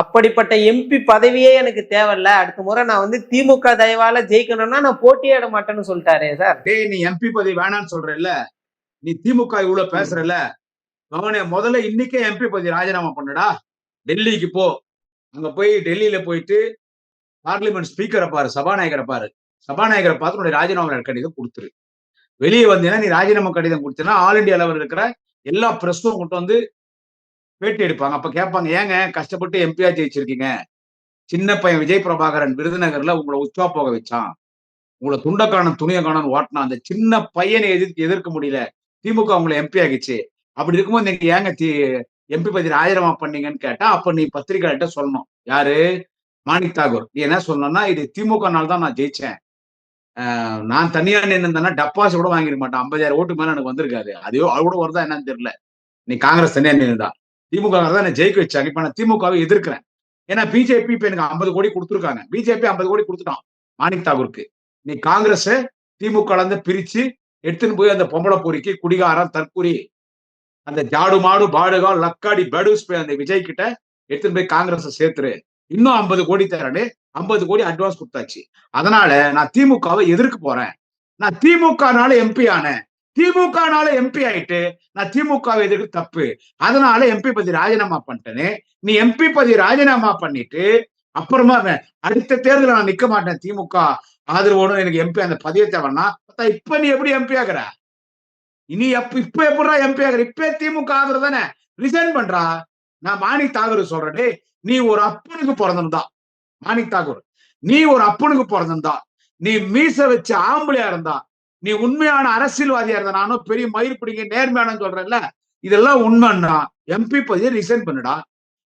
அப்படிப்பட்ட எம்பி பதவியே எனக்கு தேவையில்ல, அடுத்த முறை நான் வந்து திமுக தயவால ஜெயிக்கணும்னா நான் போட்டியிட மாட்டேன்னு சொல்லிட்டாரே சார். டேய், நீ எம்பி பதவி வேணான்னு சொல்றல்ல, நீ திமுக இவ்வளவு பேசுறல, அவனை முதல்ல இன்னைக்கே எம்பி பதவி ராஜினாமா பண்ணுடா. டெல்லிக்கு போ. அங்க போய் டெல்லியில போயிட்டு பார்லிமெண்ட் ஸ்பீக்கரை பாரு, சபாநாயகரை பாரு. சபாநாயகரை பார்த்து உன்னுடைய ராஜினாமா கடிதம் கொடுத்துரு. வெளியே வந்தீங்கன்னா நீ ராஜினாமா கடிதம் கொடுத்தீங்கன்னா ஆல் இண்டியா லெவல் இருக்கிற எல்லா பிரஸும் கொண்டு வந்து பேட்டி எடுப்பாங்க. அப்ப கேட்பாங்க, ஏங்க கஷ்டப்பட்டு எம்பியா ஜெயிச்சிருக்கீங்க, சின்ன பையன் விஜய் பிரபாகரன் விருதுநகர்ல உங்களை உச்சா போக வச்சான், உங்களை துண்டக்காரன் துணியக்காரன் ஓட்டினா, அந்த சின்ன பையனை எதிர்க்க முடியல, திமுக உங்களை எம்பி ஆகிச்சு. அப்படி இருக்கும்போது நீங்க ஏங்க எம்பி பத்தி ராஜினாமா பண்ணீங்கன்னு கேட்டா, அப்ப நீ பத்திரிகையாளர்கிட்ட சொல்லணும். யாரு? மாணிக் தாகூர். நீ என்ன சொல்லணும்னா, இது திமுக நாள் தான் நான் ஜெயிச்சேன், நான் தனியா நின்று டப்பாசு கூட வாங்கிருக்க மாட்டேன், 50,000 ஓட்டு மேல எனக்கு வந்திருக்காது, அதையோ கூட வருதா என்னன்னு தெரியல, நீ காங்கிரஸ் தனியா நின்றுதான் திமுக தான் என்ன ஜெயிக்க வச்சாங்க. இப்ப நான் திமுகவை எதிர்க்கிறேன். ஏன்னா பிஜேபி இப்ப எனக்கு 50 கோடி கொடுத்துருக்காங்க. பிஜேபி 50 கோடி கொடுத்துட்டான் மாணிக் தாகூருக்கு. நீ காங்கிரஸ் திமுக இருந்து பிரிச்சு எடுத்துன்னு போய் அந்த பொம்பளை பொறிக்கு குடிகாரம் தற்கூரி அந்த ஜாடு மாடு பாடுகா லக்காடி பெடுஸ் போய் அந்த விஜய் கிட்ட எடுத்துன்னு போய் காங்கிரஸ் சேர்த்துரு. இன்னும் 50 கோடி தரேன்னு 50 கோடி அட்வான்ஸ் கொடுத்தாச்சு. அதனால நான் திமுகவை எதிர்க்க போறேன். நான் திமுகனால எம்பி ஆனேன், திமுகனால எம்பி ஆயிட்டு நான் திமுகவை எதிர்க்கு தப்பு, அதனால எம்பி பதவி ராஜினாமா பண்ணிட்டேன்னு. நீ எம்பி பதவி ராஜினாமா பண்ணிட்டு அப்புறமா அடுத்த தேர்தலில் நான் நிக்க மாட்டேன், திமுக ஆதரவோடு எனக்கு எம்பி அந்த பதவியை தேவைன்னா, இப்ப நீ எப்படி எம்பி ஆகுற? இனி இப்ப எப்படா எம்பி ஆகுற? இப்ப திமுக ஆதரவு தானே, ரிசைன் பண்றா. நான் மாணிக் தாகூர் சொல்றேன், நீ ஒரு அப்பனுக்கு பிறந்திருந்தா, மாணிக் தாகூர் நீ ஒரு அப்பனுக்கு பிறந்திருந்தா, நீ மீச வச்ச ஆம்பளையா இருந்தா, நீ உண்மையான அரசியல்வாதியா இருந்தா, நானும் பெரிய மயிர் பிடிங்க நேர்மையான சொல்றேன்ல, இதெல்லாம் உண்மைன்னா எம்பி பதவியை ரிசைன் பண்ணுடா.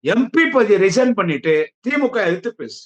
எம்பி பதவியை ரிசைன் பண்ணிட்டு திமுக எதிர்த்து பேசு.